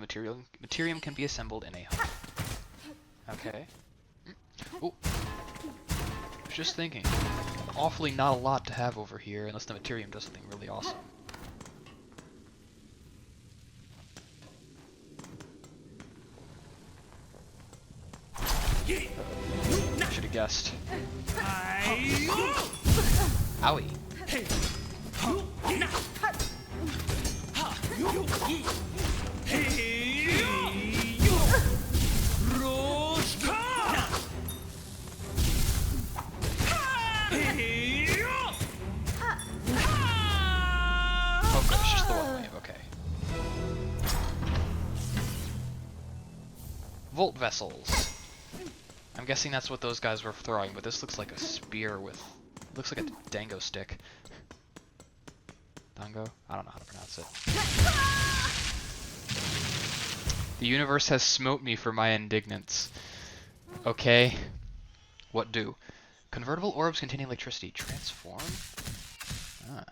materials, the materium can be assembled in a hut. Okay. Oh. I was just thinking, awfully not a lot to have over here unless the materium does something really awesome. Should have guessed. Owie. Okay, it's just the one wave, okay. Volt vessels. I'm guessing that's what those guys were throwing, but this looks like a spear with... looks like a dango stick. Dango? I don't know how to pronounce it. The universe has smote me for my indignance. Okay. What do? Convertible orbs containing electricity. Transform? Ah.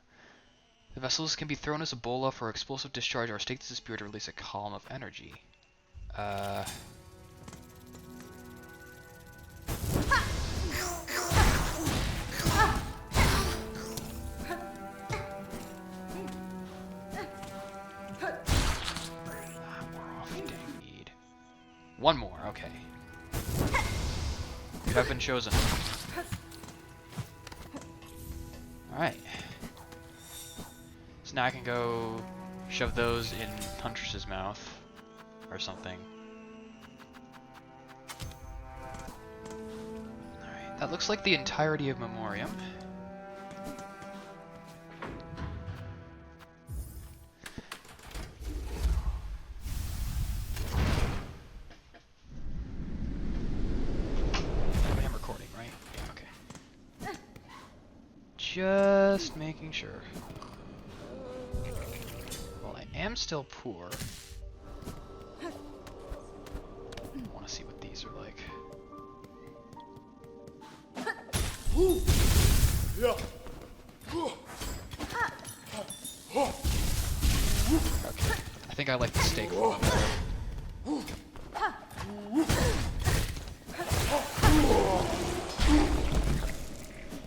The vessels can be thrown as a bola for explosive discharge or staked as a spear to release a column of energy. One more, okay. You have been chosen. Alright. So now I can go shove those in Huntress's mouth. Or something. Alright, that looks like the entirety of Memoriam. Just making sure. Well, I am still poor. I want to see what these are like. Okay, I think I like the steak one better.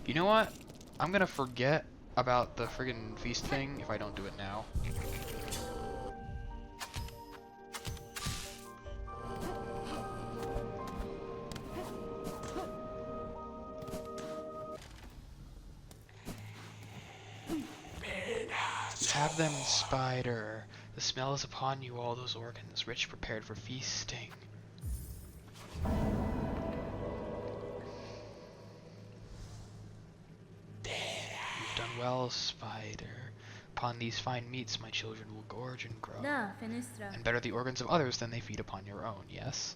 You know what? I'm gonna forget about the friggin' feast thing if I don't do it now. Have them, spider. The smell is upon you, all those organs, rich prepared for feasting. Well, spider, upon these fine meats my children will gorge and grow, and better the organs of others than they feed upon your own, yes?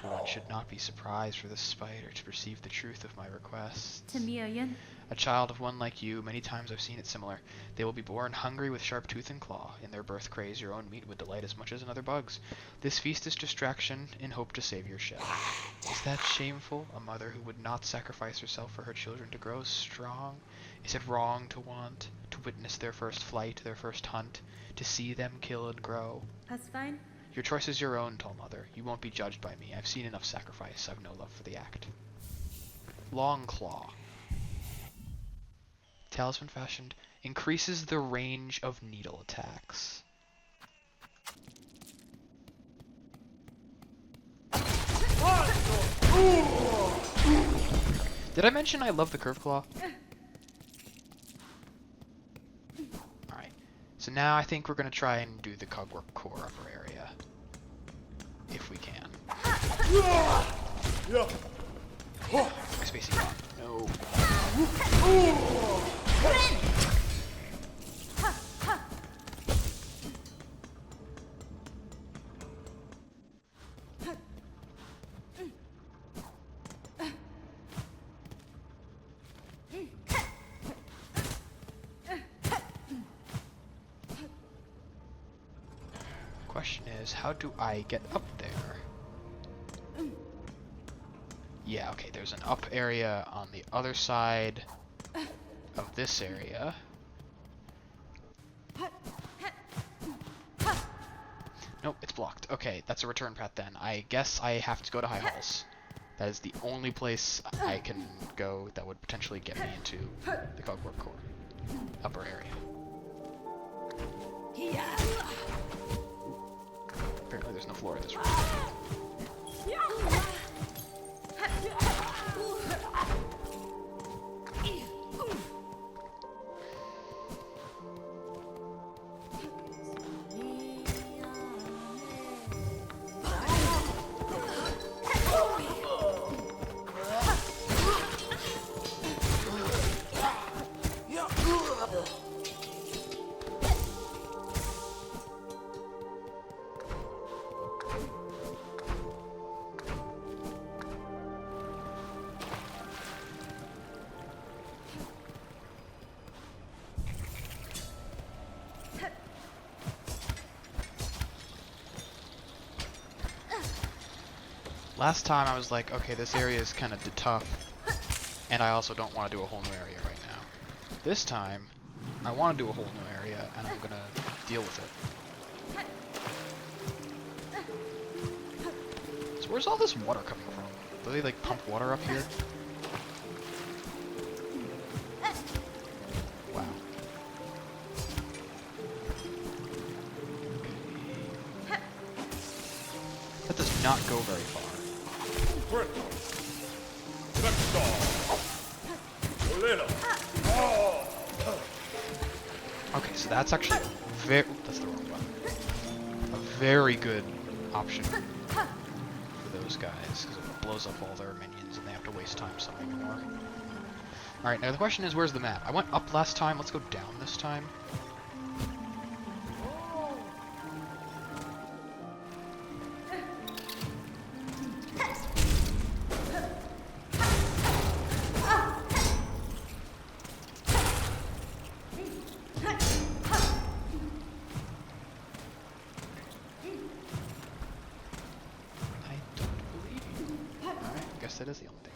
One should not be surprised for the spider to perceive the truth of my requests. A child of one like you, many times I've seen it similar. They will be born hungry with sharp tooth and claw. In their birth craze, your own meat would delight as much as another bug's. This feast is distraction in hope to save your shell. Is that shameful? A mother who would not sacrifice herself for her children to grow strong? Is it wrong to want to witness their first flight, their first hunt, to see them kill and grow? That's fine. Your choice is your own, tall mother. You won't be judged by me. I've seen enough sacrifice. I've no love for the act. Long claw. Talisman fashioned. Increases the range of needle attacks. Did I mention I love the curved claw? Alright. So now I think we're going to try and do the Cogwork core upper area. If we can. My spacing on. No. Question is, how do I get up there? Yeah, okay, there's an up area on the other side of this area. Nope, it's blocked. Okay, that's a return path then. I guess I have to go to High Halls. That is the only place I can go that would potentially get me into the Cogwork Core upper area. Apparently there's no floor in this room. Last time I was like, okay, this area is kind of tough, and I also don't want to do a whole new area right now. This time, I want to do a whole new area, and I'm gonna deal with it. So where's all this water coming from? Do they like pump water up here? Wow. Okay. That does not go very far. Okay, so that's actually that's the wrong button. A very good option for those guys, because it blows up all their minions and they have to waste time summoning more. Alright, now the question is, where's the map? I went up last time, let's go down this time. That is the only thing.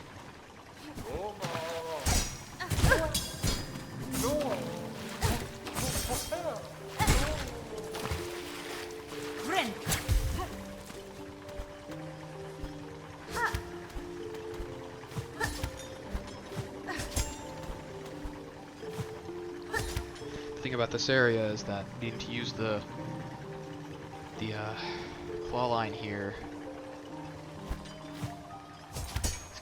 The thing about this area is that needing to use the claw line here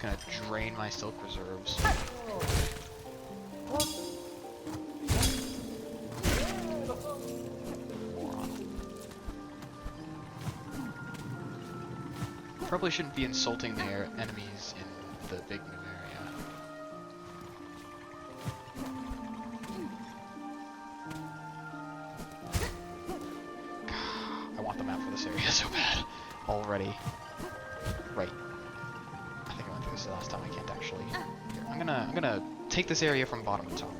gonna drain my silk reserves. Moron. Probably shouldn't be insulting their enemies in the big new area. I want the map for this area so bad already. Right. This is the last time I can't actually. Here, I'm gonna take this area from bottom to top.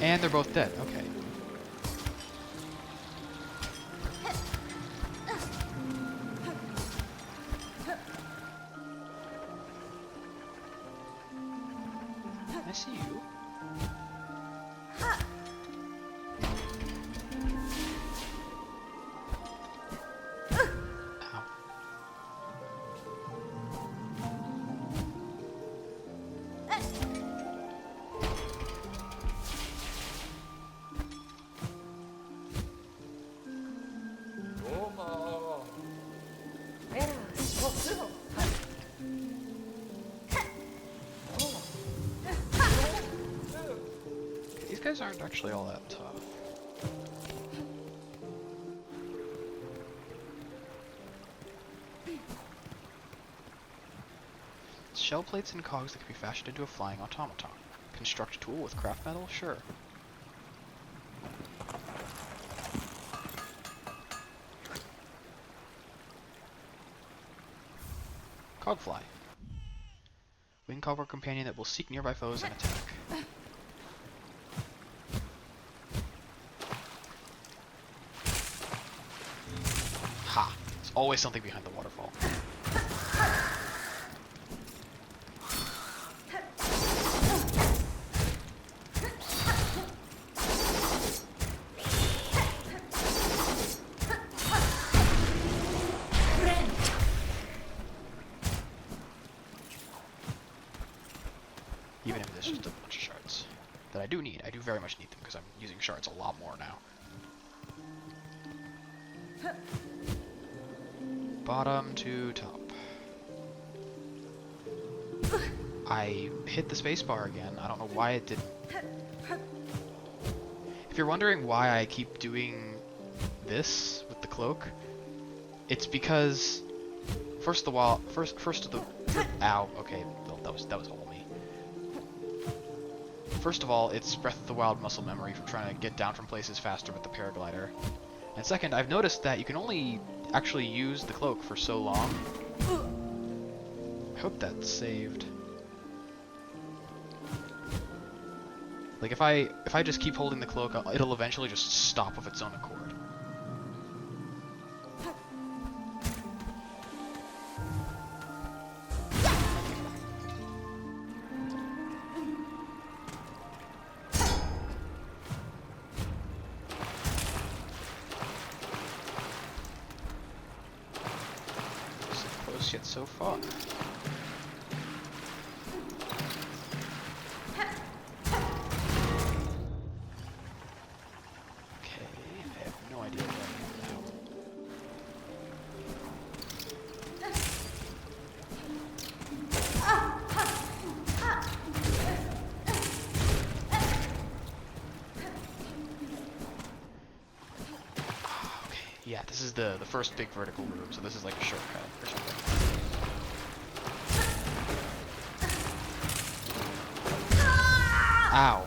And they're both dead, okay. I see you. These guys aren't actually all that tough. shell plates and cogs that can be fashioned into a flying automaton. Construct a tool with craft metal? Sure. Cogfly. Wing cog or companion that will seek nearby foes and attack. Ha! There's always something behind the waterfall. Even if this is just a bunch of shards. That I do need. I do very much need them because I'm using shards a lot more now. Bottom to top. I hit the spacebar again. I don't know why it didn't. If you're wondering why I keep doing this with the cloak, it's because first of the ow, okay, that was all me. First of all, it's Breath of the Wild muscle memory from trying to get down from places faster with the paraglider. And second, I've noticed that you can only actually use the cloak for so long. I hope that's saved. Like if I just keep holding the cloak, it'll eventually just stop of its own accord. Yet so far. Okay, I have no idea what I am now. Okay, yeah, this is the first big vertical room, so this is like a shortcut or something. Ow.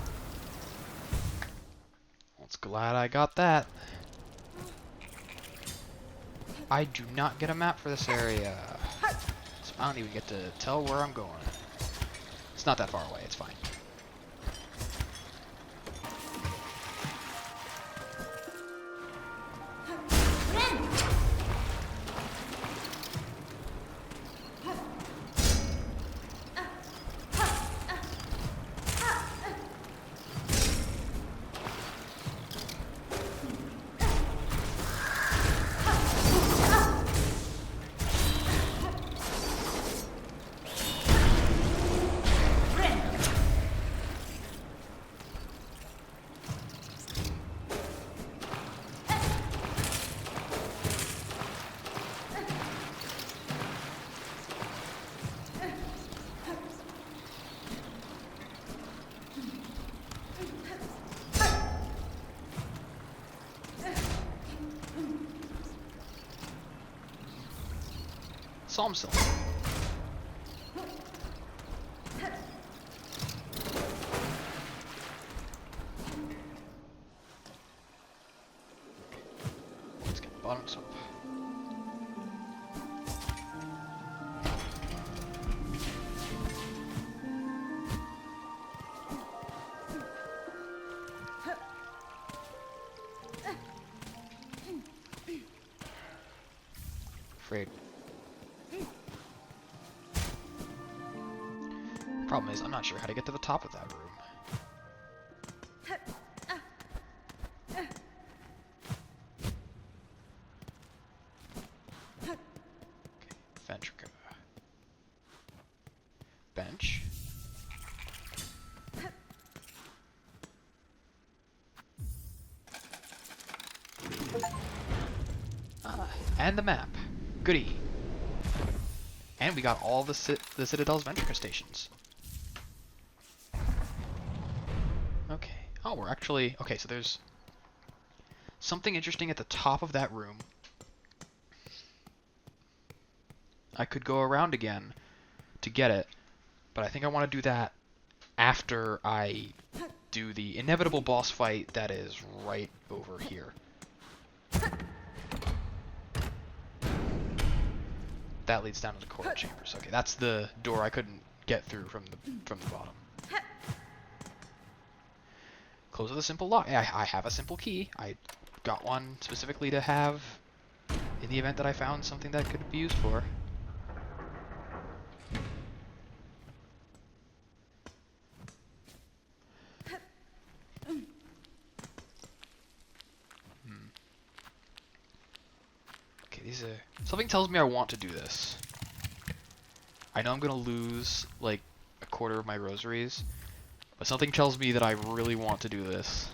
Well, it's glad I got that. I do not get a map for this area. So I don't even get to tell where I'm going. It's not that far away, it's fine. Psalmsill. Let's get bottoms up. Afraid. Problem is, I'm not sure how to get to the top of that room. Okay, Ventrica. Bench. And the map. Goody. And we got all the Citadel's Ventrica stations. Okay. Oh, we're actually... Okay, so there's something interesting at the top of that room. I could go around again to get it, But I think I want to do that after I do the inevitable boss fight that is right over here. That leads down to the core chambers. Okay, that's the door I couldn't get through from the bottom. Close with a simple lock. I have a simple key. I got one specifically to have in the event that I found something that could be used for. Okay, these are... Something tells me I want to do this. I know I'm gonna lose like a quarter of my rosaries, but something tells me that I really want to do this.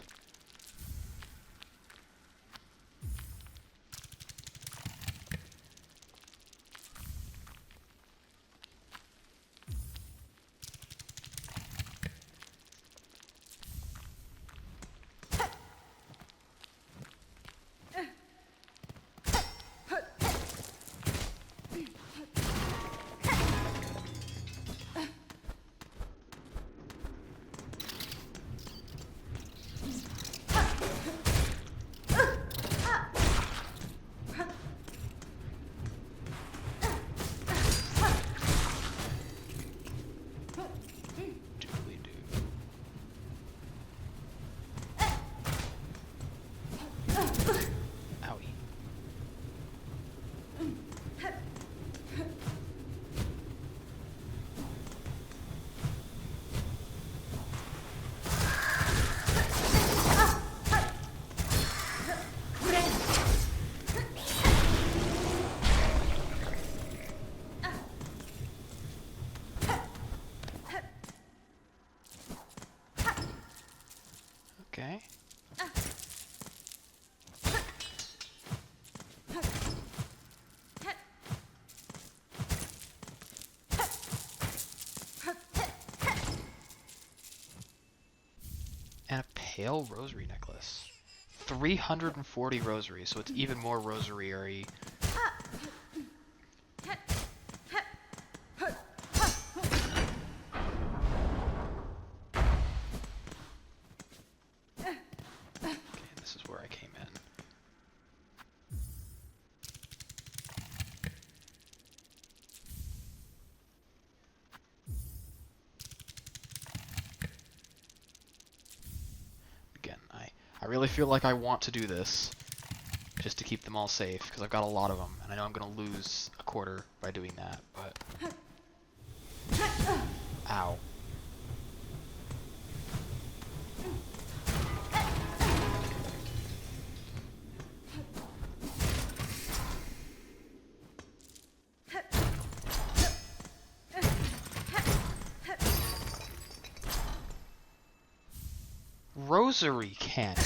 Okay. And a pale rosary necklace. 340 rosaries, so it's even more rosary-y. I really feel like I want to do this just to keep them all safe, because I've got a lot of them, and I know I'm going to lose a quarter by doing that, but... Ow. Rosary cannon.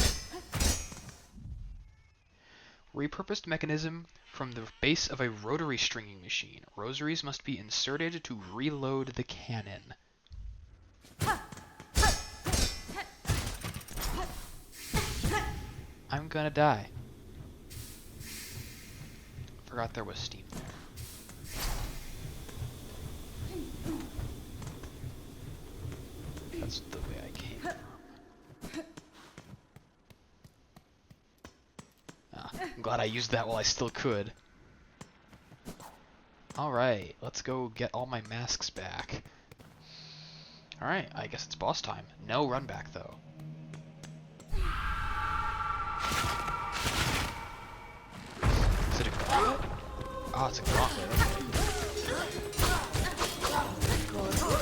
Repurposed mechanism from the base of a rotary stringing machine. Rosaries must be inserted to reload the cannon. I'm gonna die. Forgot there was steam there. That's the way I came. I'm glad I used that while I still could. Alright, let's go get all my masks back. Alright, I guess it's boss time. No run back, though. Is it a gauntlet? Oh, it's a gauntlet.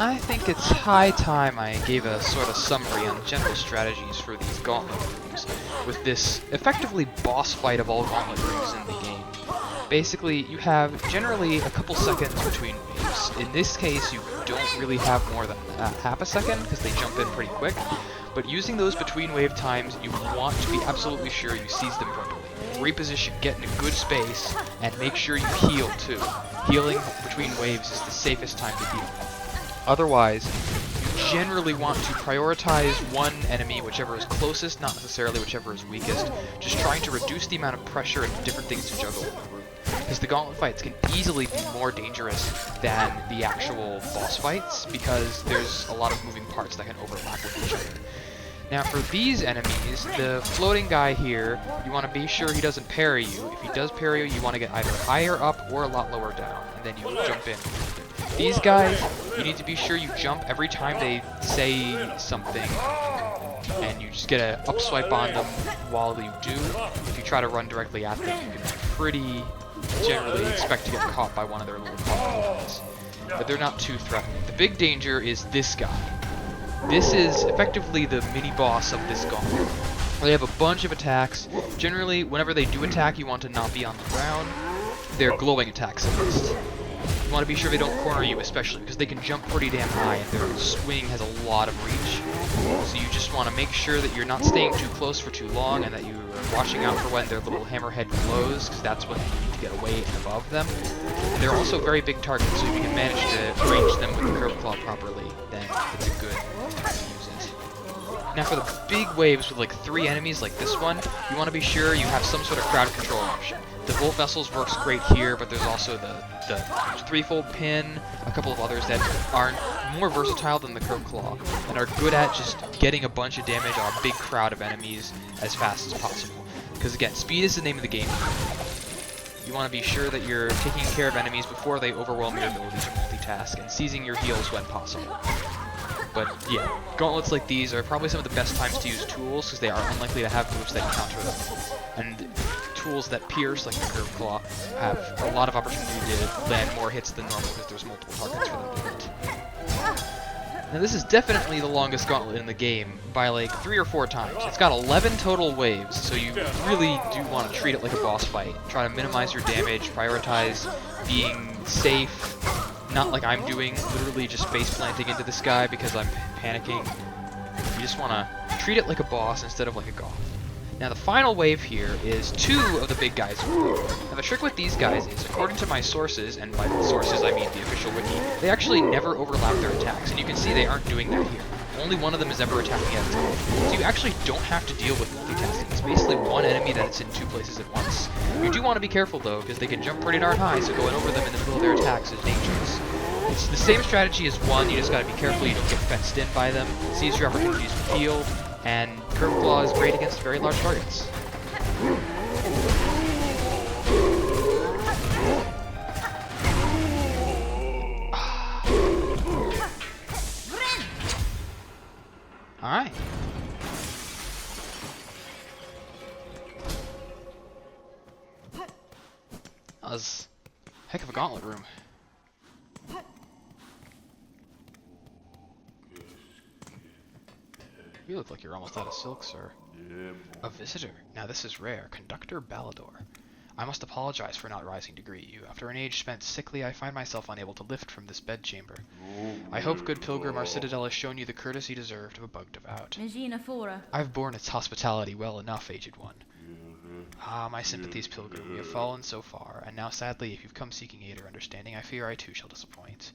I think it's high time I gave a sort of summary on general strategies for these gauntlet rooms, with this effectively boss fight of all gauntlet rooms in the game. Basically, you have generally a couple seconds between waves. In this case, you don't really have more than half a second, because they jump in pretty quick, but using those between wave times, you want to be absolutely sure you seize them properly. Reposition, get in a good space, and make sure you heal too. Healing between waves is the safest time to heal. Otherwise, you generally want to prioritize one enemy, whichever is closest, not necessarily whichever is weakest, just trying to reduce the amount of pressure and different things to juggle in the room. because the gauntlet fights can easily be more dangerous than the actual boss fights, because there's a lot of moving parts that can overlap with each other. Now for these enemies, the floating guy here, you want to be sure he doesn't parry you. If he does parry you, you want to get either higher up or a lot lower down, and then you jump in. These guys, you need to be sure you jump every time they say something, and you just get an up swipe on them while you do. If you try to run directly at them, you can pretty generally expect to get caught by one of their little claws. But they're not too threatening. The big danger is this guy. This is effectively the mini-boss of this gauntlet. They have a bunch of attacks. Generally, whenever they do attack, you want to not be on the ground. They're glowing attacks at least. You want to be sure they don't corner you, especially because they can jump pretty damn high and their swing has a lot of reach. So you just want to make sure that you're not staying too close for too long and that you're watching out for when their little hammerhead glows, because that's when you need to get away and above them. They're also very big targets, so if you can manage to range them with the curved claw properly, then it's a good time to use it. Now for the big waves with like 3 enemies like this one, you want to be sure you have some sort of crowd control option. The Volt Vessels works great here, but there's also the Threefold Pin, a couple of others that are more versatile than the Curved Claw, and are good at just getting a bunch of damage on a big crowd of enemies as fast as possible. Because again, speed is the name of the game. You want to be sure that you're taking care of enemies before they overwhelm your abilities to multitask, and seizing your heals when possible. But yeah, gauntlets like these are probably some of the best times to use tools, because they are unlikely to have moves that counter them. And tools that pierce, like the Curved Claw, have a lot of opportunity to land more hits than normal, because there's multiple targets for them to hit. Now this is definitely the longest gauntlet in the game, by like 3 or 4 times. It's got 11 total waves, so you really do want to treat it like a boss fight. Try to minimize your damage, prioritize being safe, not like I'm doing, literally just face planting into this guy because I'm panicking. You just want to treat it like a boss instead of like a goth. Now the final wave here is 2 of the big guys. Now the trick with these guys is, according to my sources, and by sources I mean the official wiki, they actually never overlap their attacks, and you can see they aren't doing that here. Only one of them is ever attacking at a time. So you actually don't have to deal with multitasking. It's basically one enemy that's in 2 places at once. You do want to be careful though, because they can jump pretty darn high, so going over them in the middle of their attacks is dangerous. It's the same strategy as 1, you just gotta be careful you don't get fenced in by them, seize your opportunities to heal, and Curved Claw is great against very large targets. Alright. That was a heck of a gauntlet room. You look like you're almost out of silk, sir. A visitor. Now this is rare. Conductor Balador. I must apologize for not rising to greet you. After an age spent sickly, I find myself unable to lift from this bedchamber. I hope, good pilgrim, our citadel has shown you the courtesy deserved of a bug devout. I've borne its hospitality well enough, aged one. Ah, my sympathies, pilgrim. We have fallen so far, and now sadly, if you've come seeking aid or understanding, I fear I too shall disappoint.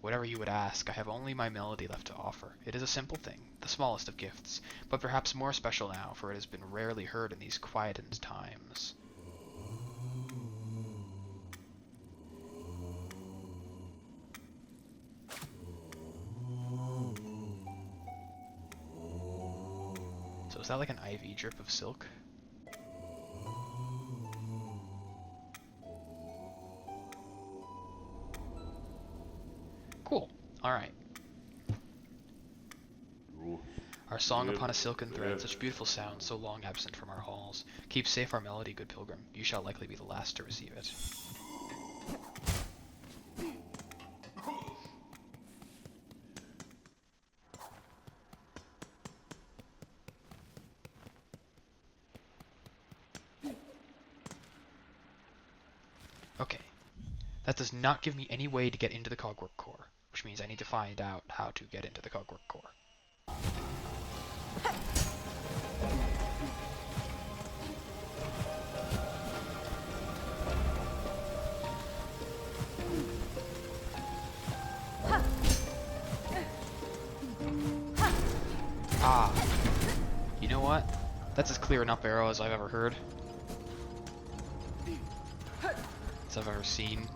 Whatever you would ask, I have only my melody left to offer. It is a simple thing, the smallest of gifts, but perhaps more special now, for it has been rarely heard in these quietened times. So is that like an IV drip of silk? Cool. Alright. Our song upon a silken thread, such beautiful sound, so long absent from our halls. Keep safe our melody, good pilgrim. You shall likely be the last to receive it. Okay. That does not give me any way to get into the Cogwork Core, which means I need to find out how to get into the Cogwork Core. Ah. You know what? That's as clear an up arrow as I've ever heard. It's I've ever seen.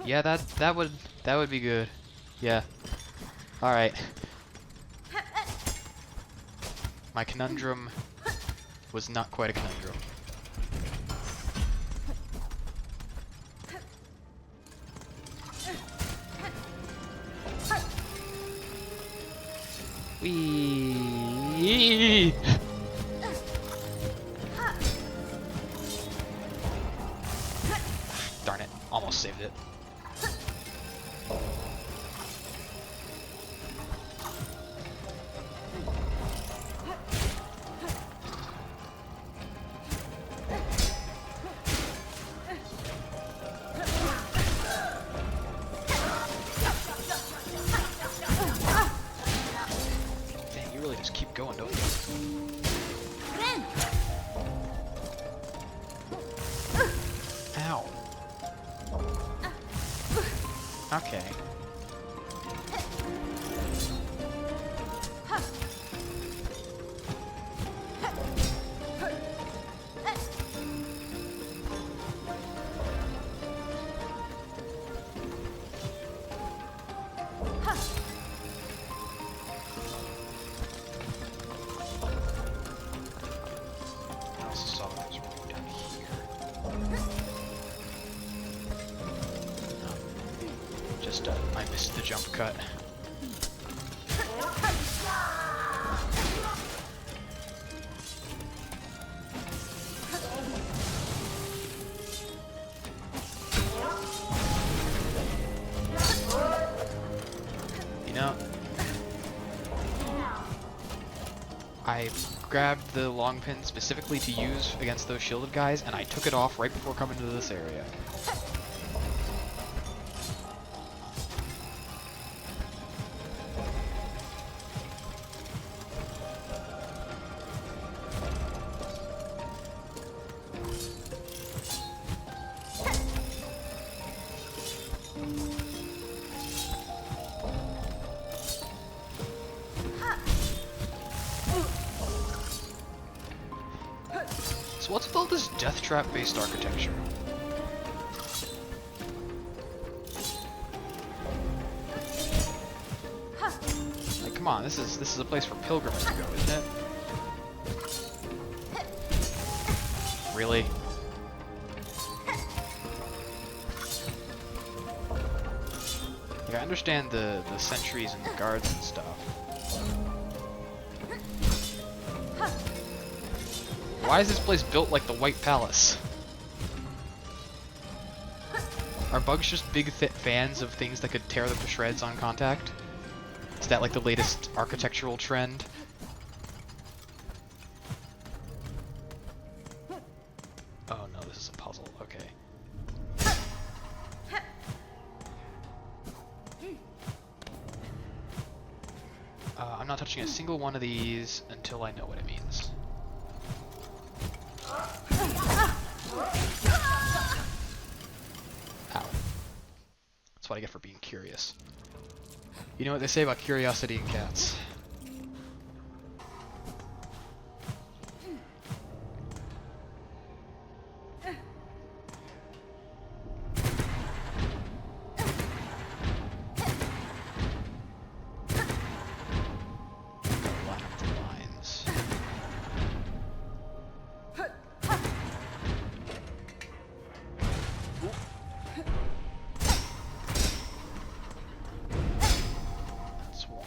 Yeah, that would be good. Yeah. All right. My conundrum was not quite a conundrum. Whee! Darn it, almost saved it. Dang, you really just keep going, don't you? Ow. Okay. I also saw that there's one down here. Just, I missed the jump cut. You know, I grabbed the long pin specifically to use against those shielded guys, and I took it off right before coming to this area. So what's with all this death trap based architecture? Like, come on, this is a place for pilgrims to go, isn't it? Really? Like, I understand the sentries and the guards and stuff. Why is this place built like the White Palace? Are bugs just big fans of things that could tear them to shreds on contact? Is that like the latest architectural trend? Oh no, this is a puzzle. Okay. I'm not touching a single one of these until I know what it means. Ow. That's what I get for being curious. You know what they say about curiosity and cats. Line up the lines. That's one.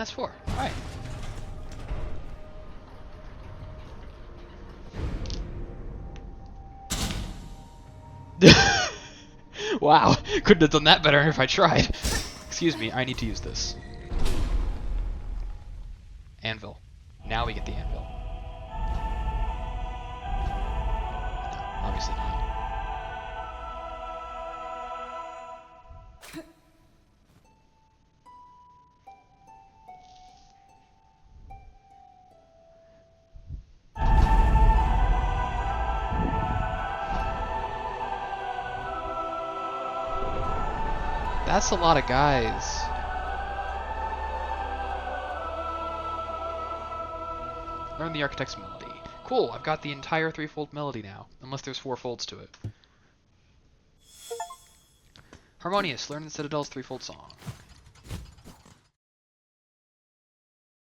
that's 4. Alright. Wow, couldn't have done that better if I tried. Excuse me, I need to use this. Anvil. Now we get the anvil. No, obviously not. That's a lot of guys. Learn the Architect's Melody. Cool, I've got the entire threefold melody now, unless there's 4 folds to it. Harmonious, learn the Citadel's threefold song.